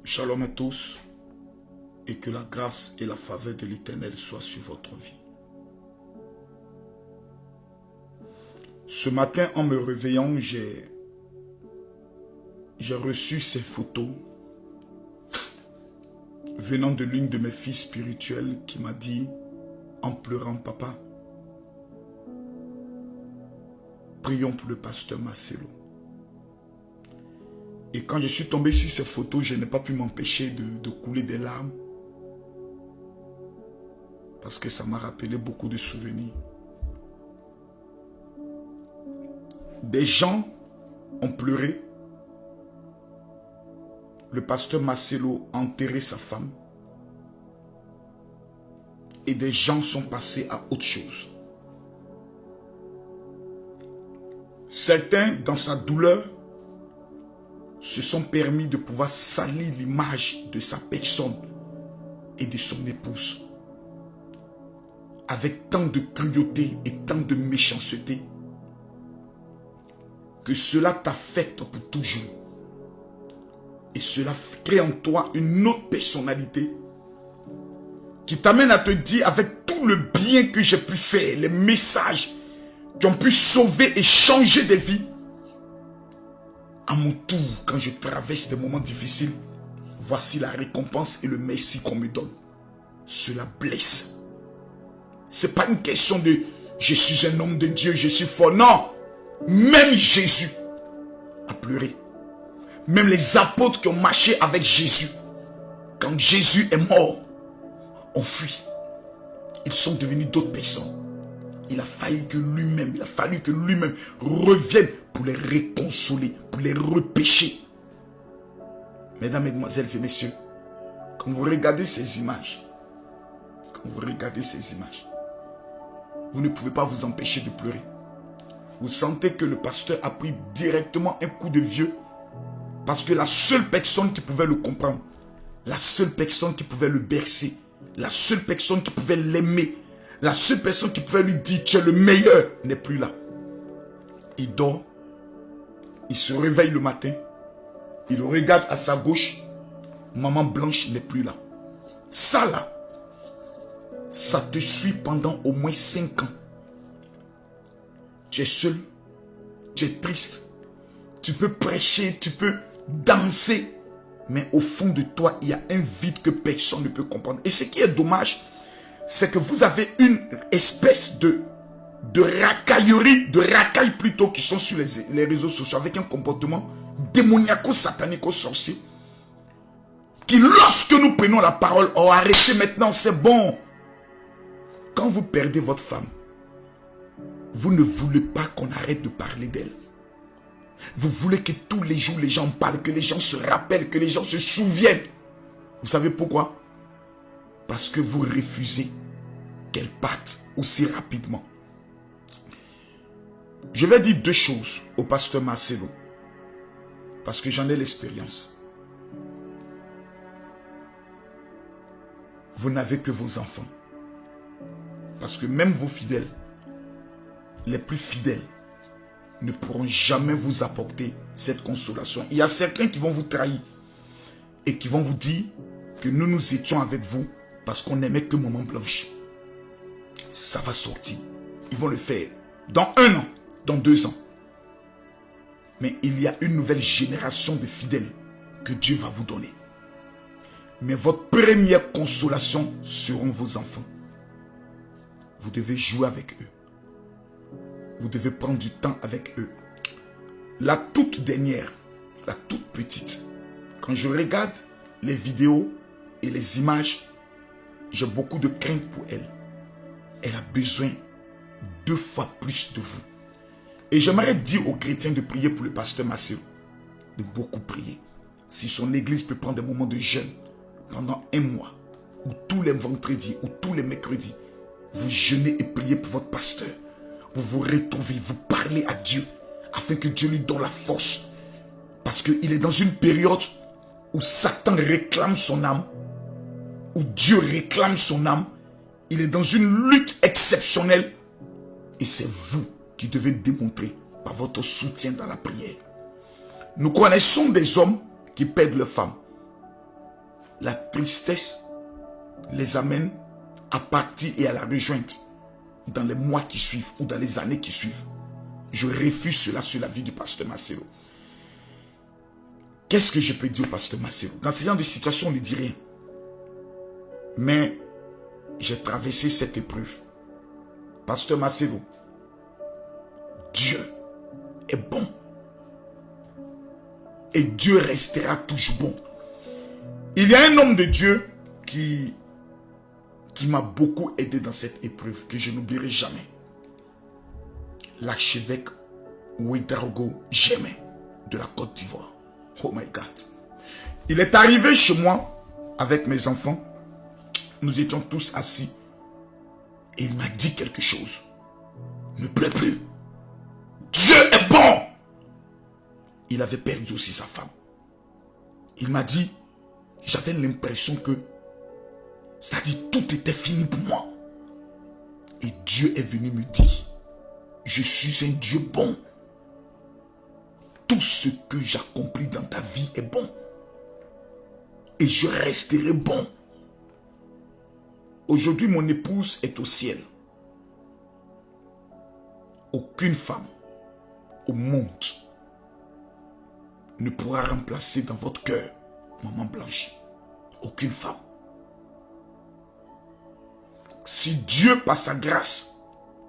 Shalom à tous et que la grâce et la faveur de l'Éternel soient sur votre vie. Ce matin, en me réveillant, j'ai reçu ces photos venant de l'une de mes filles spirituelles qui m'a dit en pleurant: papa, prions pour le pasteur Marcelo. Et quand je suis tombé sur ces photos, je n'ai pas pu m'empêcher de couler des larmes. Parce que ça m'a rappelé beaucoup de souvenirs. Des gens ont pleuré. Le pasteur Marcelo a enterré sa femme. Et des gens sont passés à autre chose. Certains, dans sa douleur, se sont permis de pouvoir salir l'image de sa personne et de son épouse. Avec tant de cruauté et tant de méchanceté que cela t'affecte pour toujours. Et cela crée en toi une autre personnalité qui t'amène à te dire, avec tout le bien que j'ai pu faire, les messages qui ont pu sauver et changer des vies, à mon tour, quand je traverse des moments difficiles, voici la récompense et le merci qu'on me donne. Cela blesse. Ce n'est pas une question de je suis un homme de Dieu, je suis fort. Non, même Jésus a pleuré. Même les apôtres qui ont marché avec Jésus, quand Jésus est mort, ont fui. Ils sont devenus d'autres personnes. Il a fallu que lui-même revienne pour les réconsoler, pour les repêcher. Mesdames, mesdemoiselles et messieurs, quand vous regardez ces images, vous ne pouvez pas vous empêcher de pleurer. Vous sentez que le pasteur a pris directement un coup de vieux parce que la seule personne qui pouvait le comprendre, la seule personne qui pouvait le bercer, la seule personne qui pouvait l'aimer, la seule personne qui pouvait lui dire tu es le meilleur n'est plus là. Il dort, il se réveille le matin, il regarde à sa gauche, maman Blanche n'est plus là. Ça là, ça te suit pendant au moins 5 ans. Tu es seul, tu es triste, tu peux prêcher, tu peux danser, mais au fond de toi, il y a un vide que personne ne peut comprendre. Et ce qui est dommage, c'est que vous avez une espèce de racailles plutôt, qui sont sur les réseaux sociaux avec un comportement démoniaco-satanico-sorcier, qui lorsque nous prenons la parole, oh arrêtez maintenant, c'est bon. Quand vous perdez votre femme, vous ne voulez pas qu'on arrête de parler d'elle. Vous voulez que tous les jours les gens parlent, que les gens se rappellent, que les gens se souviennent. Vous savez pourquoi? Parce que vous refusez qu'elle parte aussi rapidement. Je vais dire 2 choses au pasteur Marcelo, parce que j'en ai l'expérience. Vous n'avez que vos enfants. Parce que même vos fidèles, les plus fidèles, ne pourront jamais vous apporter cette consolation. Il y a certains qui vont vous trahir et qui vont vous dire que nous étions avec vous parce qu'on n'aimait que Maman Blanche. Ça va sortir. Ils vont le faire dans 1 an, dans 2 ans. Mais il y a une nouvelle génération de fidèles que Dieu va vous donner. Mais votre première consolation seront vos enfants. Vous devez jouer avec eux. Vous devez prendre du temps avec eux. La toute dernière, la toute petite, quand je regarde les vidéos et les images, j'ai beaucoup de crainte pour elle. Elle a besoin 2 fois plus de vous. Et j'aimerais dire aux chrétiens de prier pour le pasteur Marcelo, de beaucoup prier. Si son église peut prendre des moments de jeûne pendant 1 mois, ou tous les vendredis, ou tous les mercredis, vous jeûnez et priez pour votre pasteur. Vous vous retrouvez, vous parlez à Dieu, afin que Dieu lui donne la force. Parce qu'il est dans une période où Satan réclame son âme, où Dieu réclame son âme. Il est dans une lutte exceptionnelle. Et c'est vous qui devez démontrer par votre soutien dans la prière. Nous connaissons des hommes qui perdent leurs femmes. la tristesse les amène à partir et à la rejoindre dans les mois qui suivent ou dans les années qui suivent. Je refuse cela sur la vie du pasteur Marcelo. Qu'est-ce que je peux dire au pasteur Marcelo? Dans ce genre de situation, on ne dit rien. Mais j'ai traversé cette épreuve. Pasteur Marcelo, Dieu est bon. Et Dieu restera toujours bon. Il y a un homme de Dieu qui m'a beaucoup aidé dans cette épreuve, que je n'oublierai jamais. L'archevêque Ouedraogo Jémé de la Côte d'Ivoire. Oh my God. Il est arrivé chez moi avec mes enfants. Nous étions tous assis. Et il m'a dit quelque chose. Ne pleure plus. Dieu est bon. Il avait perdu aussi sa femme. Il m'a dit, j'avais l'impression que, c'est-à-dire tout était fini pour moi. Et Dieu est venu me dire, je suis un Dieu bon. Tout ce que j'accomplis dans ta vie est bon. Et je resterai bon. Aujourd'hui, mon épouse est au ciel. Aucune femme au monde ne pourra remplacer dans votre cœur Maman Blanche. Aucune femme. Si Dieu, par sa grâce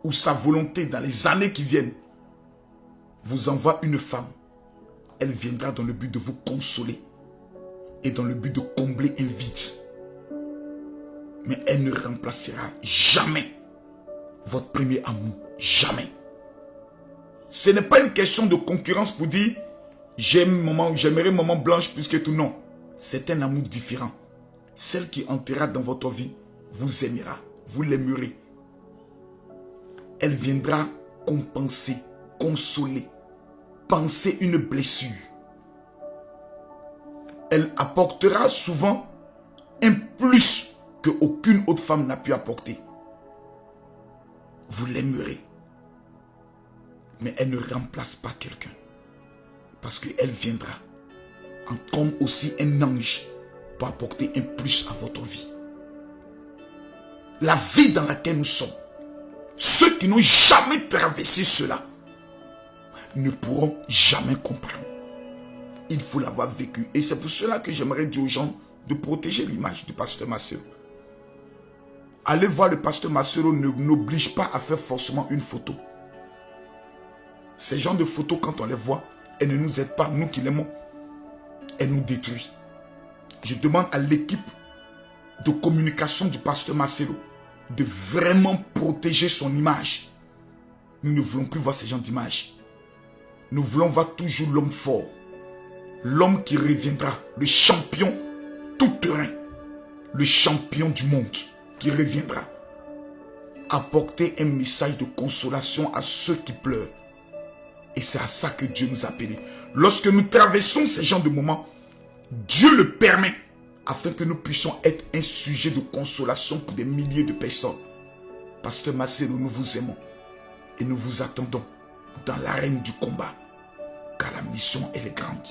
ou sa volonté dans les années qui viennent, vous envoie une femme, elle viendra dans le but de vous consoler et dans le but de combler un vide. Mais elle ne remplacera jamais votre premier amour. Jamais. Ce n'est pas une question de concurrence pour dire j'aimerais Maman Blanche plus que tout. Non. C'est un amour différent. Celle qui entrera dans votre vie vous aimera. Vous l'aimerez. Elle viendra compenser, consoler, panser une blessure. Elle apportera souvent un plus qu'aucune autre femme n'a pu apporter. Vous l'aimerez. Mais elle ne remplace pas quelqu'un. Parce qu'elle viendra comme aussi un ange pour apporter un plus à votre vie. La vie dans laquelle nous sommes, ceux qui n'ont jamais traversé cela ne pourront jamais comprendre. Il faut l'avoir vécu. Et c'est pour cela que j'aimerais dire aux gens de protéger l'image du pasteur Marcelo. Allez voir le pasteur Marcelo n'oblige pas à faire forcément une photo. Ces genres de photos, quand on les voit, elles ne nous aident pas, nous qui l'aimons. Elles nous détruisent. Je demande à l'équipe de communication du pasteur Marcelo de vraiment protéger son image. Nous ne voulons plus voir ces genres d'images. Nous voulons voir toujours l'homme fort. L'homme qui reviendra, le champion tout-terrain. Le champion du monde qui reviendra. Apporter un message de consolation à ceux qui pleurent. Et c'est à ça que Dieu nous a appelés. Lorsque nous traversons ces genres de moments, Dieu le permet afin que nous puissions être un sujet de consolation pour des milliers de personnes. Pasteur Marcelo, nous vous aimons et nous vous attendons dans l'arène du combat, car la mission, elle est grande.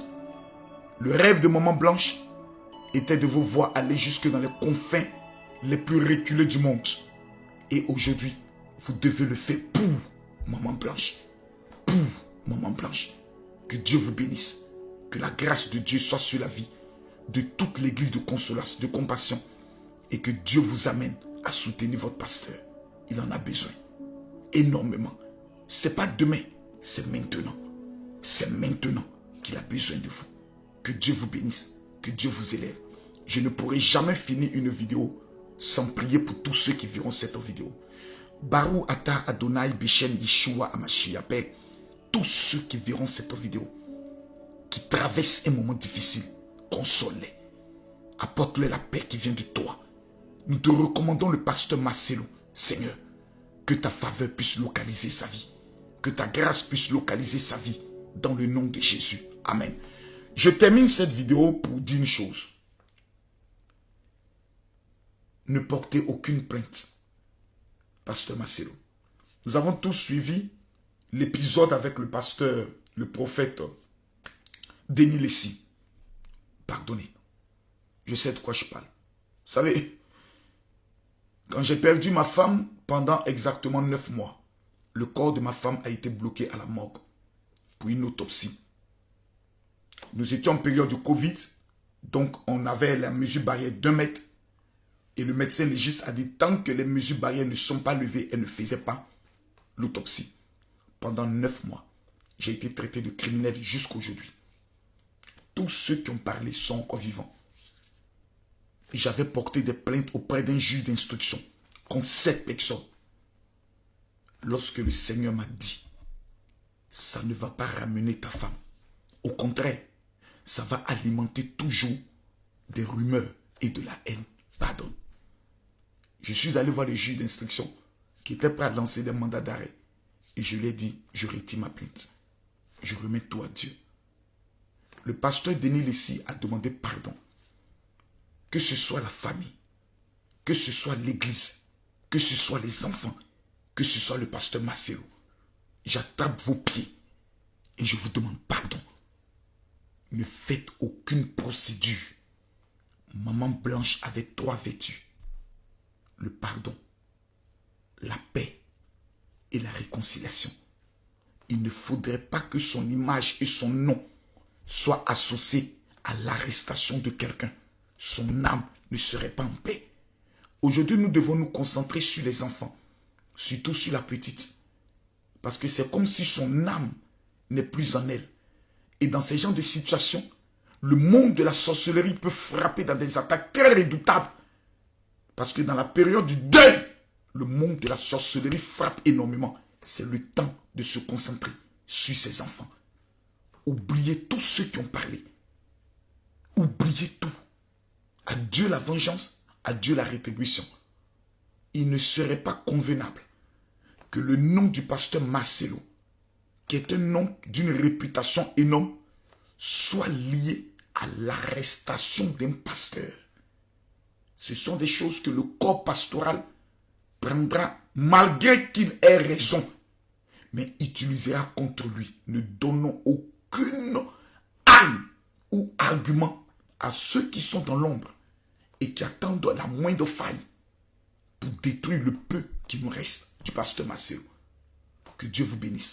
Le rêve de Maman Blanche était de vous voir aller jusque dans les confins les plus reculés du monde. Et aujourd'hui, vous devez le faire pour Maman Blanche. Pour Maman Blanche. Que Dieu vous bénisse. Que la grâce de Dieu soit sur la vie de toute l'église de consolation, de compassion. Et que Dieu vous amène à soutenir votre pasteur. Il en a besoin. Énormément. Ce n'est pas demain, c'est maintenant. C'est maintenant qu'il a besoin de vous. Que Dieu vous bénisse. Que Dieu vous élève. Je ne pourrai jamais finir une vidéo sans prier pour tous ceux qui verront cette vidéo. Barou Ata Adonai Bishen Yeshua Amashia, Père, tous ceux qui verront cette vidéo, qui traversent un moment difficile, console-les. Apporte-leur la paix qui vient de toi. Nous te recommandons le pasteur Marcelo. Seigneur, que ta faveur puisse localiser sa vie. Que ta grâce puisse localiser sa vie. Dans le nom de Jésus. Amen. Je termine cette vidéo pour dire une chose. Ne portez aucune plainte. Pasteur Marcelo. Nous avons tous suivi l'épisode avec le pasteur, le prophète Denis Lessi. Pardonnez. Je sais de quoi je parle. Vous savez, quand j'ai perdu ma femme pendant exactement 9 mois, le corps de ma femme a été bloqué à la morgue pour une autopsie. Nous étions en période de Covid, donc on avait la mesure barrière d'1 mètre. Et le médecin légiste a dit, tant que les mesures barrières ne sont pas levées, elle ne faisait pas l'autopsie. Pendant 9 mois, j'ai été traité de criminel jusqu'à aujourd'hui. Tous ceux qui ont parlé sont encore vivants. J'avais porté des plaintes auprès d'un juge d'instruction contre 7 personnes. Lorsque le Seigneur m'a dit, ça ne va pas ramener ta femme. Au contraire, ça va alimenter toujours des rumeurs et de la haine. Pardon. Je suis allé voir le juge d'instruction qui était prêt à lancer des mandats d'arrêt. Et je lui ai dit, je retire ma plainte. Je remets tout à Dieu. Le pasteur Denis Lessi a demandé pardon. Que ce soit la famille, que ce soit l'église, que ce soit les enfants, que ce soit le pasteur Marcelo. J'attrape vos pieds et je vous demande pardon. Ne faites aucune procédure. Maman Blanche avait 3 vertus. Le pardon, la paix et la réconciliation. Il ne faudrait pas que son image et son nom soient associés à l'arrestation de quelqu'un. Son âme ne serait pas en paix. Aujourd'hui, nous devons nous concentrer sur les enfants, surtout sur la petite. Parce que c'est comme si son âme n'est plus en elle. Et dans ces genres de situations, le monde de la sorcellerie peut frapper dans des attaques très redoutables. Parce que dans la période du deuil, le monde de la sorcellerie frappe énormément. C'est le temps de se concentrer sur ses enfants. Oubliez tous ceux qui ont parlé. Oubliez tout. À Dieu la vengeance, à Dieu la rétribution. Il ne serait pas convenable que le nom du pasteur Marcelo, qui est un nom d'une réputation énorme, soit lié à l'arrestation d'un pasteur. Ce sont des choses que le corps pastoral prendra malgré qu'il ait raison, mais utilisera contre lui. Ne donnons aucune arme ou argument à ceux qui sont dans l'ombre et qui attendent la moindre faille pour détruire le peu qui nous reste du pasteur Marcelo. Que Dieu vous bénisse.